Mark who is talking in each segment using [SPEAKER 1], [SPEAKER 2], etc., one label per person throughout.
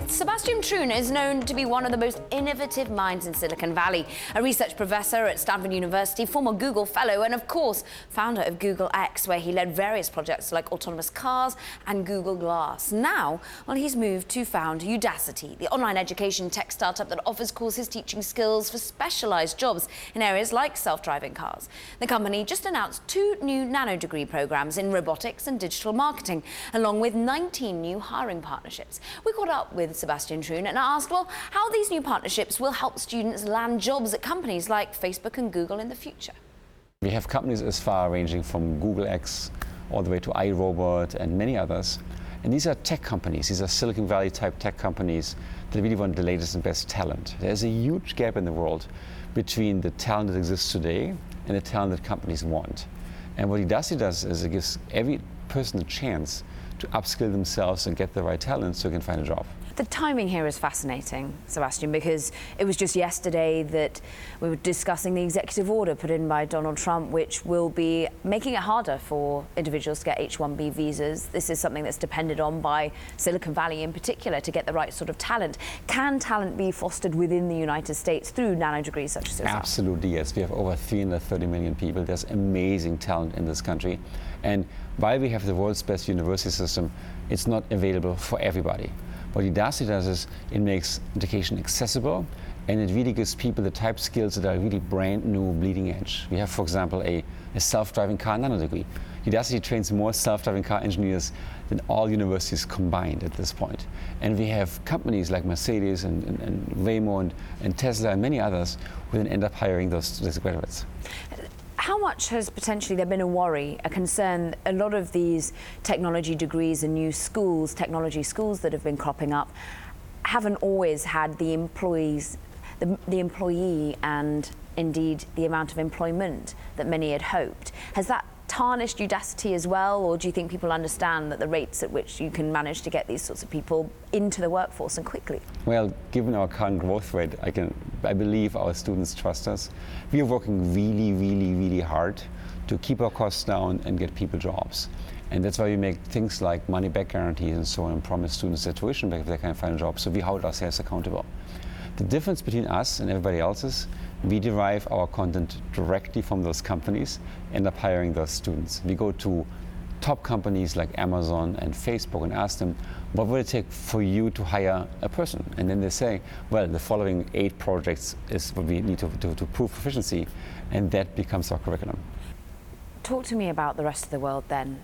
[SPEAKER 1] Sebastian Thrun is known to be one of the most innovative minds in Silicon Valley. A research professor at Stanford University, former Google fellow, and of course, founder of Google X, where he led various projects like autonomous cars and Google Glass. Now, well, he's moved to found Udacity, the online education tech startup that offers courses teaching skills for specialized jobs in areas like self-driving cars. The company just announced 2 new nano degree programs in robotics and digital marketing, along with 19 new hiring partnerships. We caught up with Sebastian Thrun and asked, well, how these new partnerships will help students land jobs at companies like Facebook and Google in the future.
[SPEAKER 2] We have companies as far ranging from Google X all the way to iRobot and many others. And these are tech companies, these are Silicon Valley type tech companies that really want the latest and best talent. There's a huge gap in the world between the talent that exists today and the talent that companies want. And what Udacity does is it gives every person a chance to upskill themselves and get the right talent so they can find a job.
[SPEAKER 1] The timing here is fascinating, Sebastian, because it was just yesterday that we were discussing the executive order put in by Donald Trump, which will be making it harder for individuals to get H-1B visas. This is something that's depended on by Silicon Valley in particular to get the right sort of talent. Can talent be fostered within the United States through nano degrees such as yourself?
[SPEAKER 2] Absolutely, yes. We have over 330 million people. There's amazing talent in this country. And while we have the world's best university system, it's not available for everybody. What Udacity does is it makes education accessible, and it really gives people the type of skills that are really brand new, bleeding edge. We have, for example, a self-driving car nano degree. Udacity trains more self-driving car engineers than all universities combined at this point. And we have companies like Mercedes and Waymo and Tesla and many others who then end up hiring those graduates.
[SPEAKER 1] How much has potentially there been a worry, a concern? A lot of these technology degrees and new schools, technology schools that have been cropping up, haven't always had the employees, the employee and indeed the amount of employment that many had hoped. Has that tarnished Udacity as well, or do you think people understand that the rates at which you can manage to get these sorts of people into the workforce and quickly?
[SPEAKER 2] Well, given our current growth rate, I believe our students trust us. We are working really hard to keep our costs down and get people jobs. And that's why we make things like money back guarantees and so on, and promise students their tuition back if they can't find a job. So we hold ourselves accountable. The difference between us and everybody else is we derive our content directly from those companies, end up hiring those students. We go to top companies like Amazon and Facebook and ask them, what would it take for you to hire a person? And then they say, well, the following 8 projects is what we need to prove proficiency, and that becomes our curriculum.
[SPEAKER 1] Talk to me about the rest of the world then.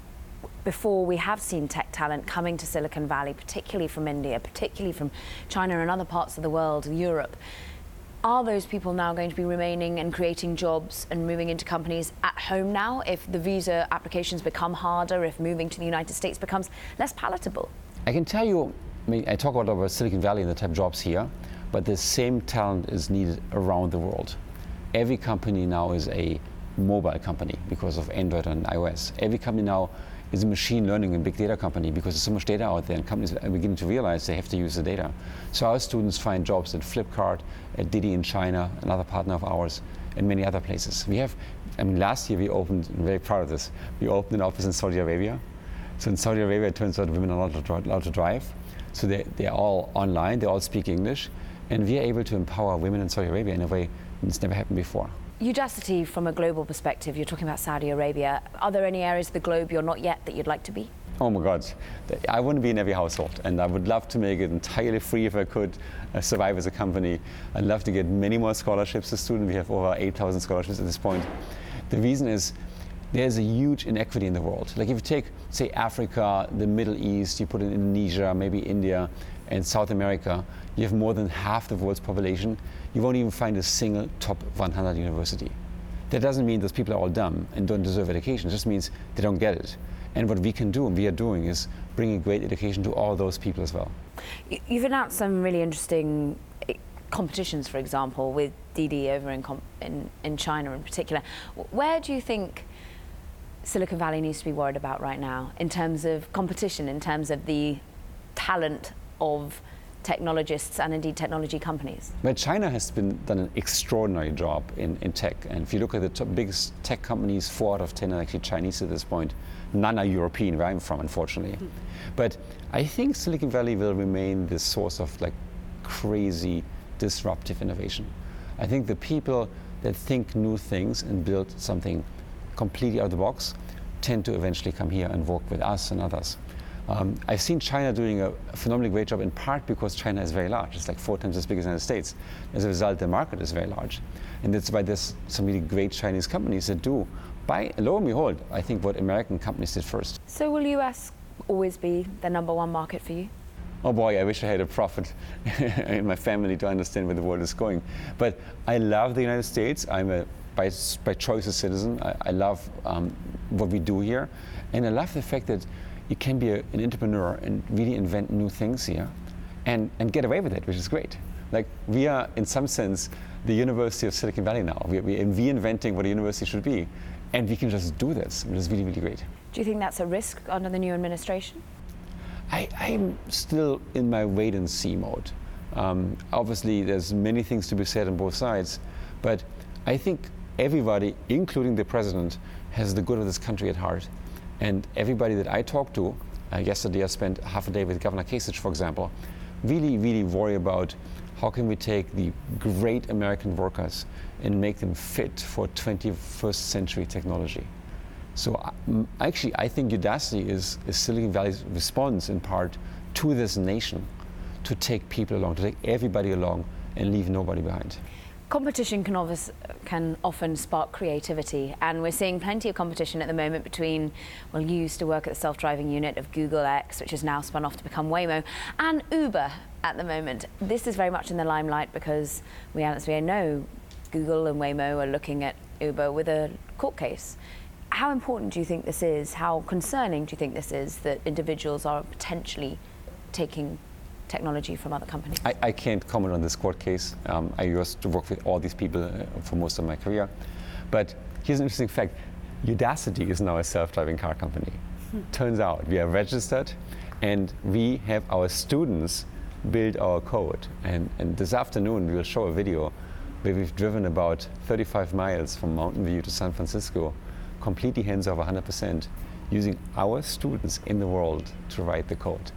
[SPEAKER 1] Before, we have seen tech talent coming to Silicon Valley, particularly from India, particularly from China and other parts of the world, Europe. Are those people now going to be remaining and creating jobs and moving into companies at home now if the visa applications become harder, if moving to the United States becomes less palatable?
[SPEAKER 2] I can tell you, I talk about Silicon Valley and the type of jobs here, but the same talent is needed around the world. Every company now is a mobile company because of Android and iOS. Every company now is a machine learning and big data company because there's so much data out there, and companies are beginning to realize they have to use the data. So our students find jobs at Flipkart, at Didi in China, another partner of ours, and many other places. We have, last year we opened, I'm very proud of this, we opened an office in Saudi Arabia. So in Saudi Arabia, it turns out women are not allowed to drive. So they're all online, they all speak English, and we are able to empower women in Saudi Arabia in a way that's never happened before.
[SPEAKER 1] Udacity, from a global perspective, you're talking about Saudi Arabia. Are there any areas of the globe you're not yet that you'd like to be?
[SPEAKER 2] Oh my God, I want to be in every household, and I would love to make it entirely free if I could survive as a company. I'd love to get many more scholarships as students. We have over 8,000 scholarships at this point. The reason is there's a huge inequity in the world. Like if you take, say, Africa, the Middle East, you put in Indonesia, maybe India, and South America, you have more than half the world's population. You won't even find a single top 100 university. That doesn't mean those people are all dumb and don't deserve education. It just means they don't get it. And what we can do, and we are doing, is bringing great education to all those people as well.
[SPEAKER 1] You've announced some really interesting competitions, for example, with Didi over in China in particular. Where do you think Silicon Valley needs to be worried about right now in terms of competition, in terms of the talent of technologists and indeed technology companies?
[SPEAKER 2] But China has done an extraordinary job in tech. And if you look at the biggest tech companies, 4 out of 10 are actually Chinese at this point. None are European, where I'm from, unfortunately. But I think Silicon Valley will remain the source of like crazy disruptive innovation. I think the people that think new things and build something completely out of the box tend to eventually come here and work with us and others. I've seen China doing a phenomenally great job, in part because China is very large. It's like 4 times as big as the United States. As a result, the market is very large. And that's why there's some really great Chinese companies that do, by lo and behold, I think what American companies did first.
[SPEAKER 1] So will US always be the #1 market for you?
[SPEAKER 2] Oh boy, I wish I had a prophet in my family to understand where the world is going. But I love the United States. I'm by choice a citizen. I love what we do here. And I love the fact that you can be an entrepreneur and really invent new things here and get away with it, which is great. Like, we are, in some sense, the University of Silicon Valley now. We're reinventing what a university should be. And we can just do this, which is really, really great.
[SPEAKER 1] Do you think that's a risk under the new administration?
[SPEAKER 2] I'm still in my wait-and-see mode. Obviously, there's many things to be said on both sides, but I think everybody, including the president, has the good of this country at heart. And everybody that I talk to, yesterday I spent half a day with Governor Kasich, for example, really, really worry about how can we take the great American workers and make them fit for 21st century technology. So actually, I think Udacity is Silicon Valley's response, in part, to this nation, to take people along, to take everybody along and leave nobody behind.
[SPEAKER 1] Competition can often spark creativity, and we're seeing plenty of competition at the moment between, well, you used to work at the self-driving unit of Google X, which has now spun off to become Waymo, and Uber at the moment. This is very much in the limelight because as we know, Google and Waymo are looking at Uber with a court case. How important do you think this is? How concerning do you think this is that individuals are potentially taking technology from other companies?
[SPEAKER 2] I can't comment on this court case. I used to work with all these people for most of my career. But here's an interesting fact. Udacity is now a self-driving car company. Turns out we are registered and we have our students build our code. And this afternoon we will show a video where we've driven about 35 miles from Mountain View to San Francisco, completely hands-off 100%, using our students in the world to write the code.